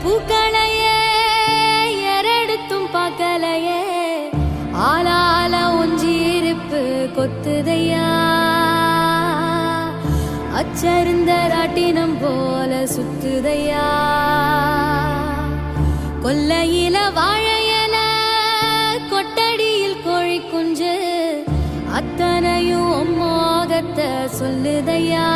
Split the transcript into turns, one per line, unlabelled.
பூக்களையே எரெடுத்தும் பார்க்கலையே ஆளால ஒஞ்சிருப்பு கொத்துதையா அச்சருந்த ராட்டினம் போல சுத்துதையா கொல்லையில வாழையல கொட்டடியில் கோழி குஞ்சு அத்தனையும் மோகத்தை சொல்லுதையா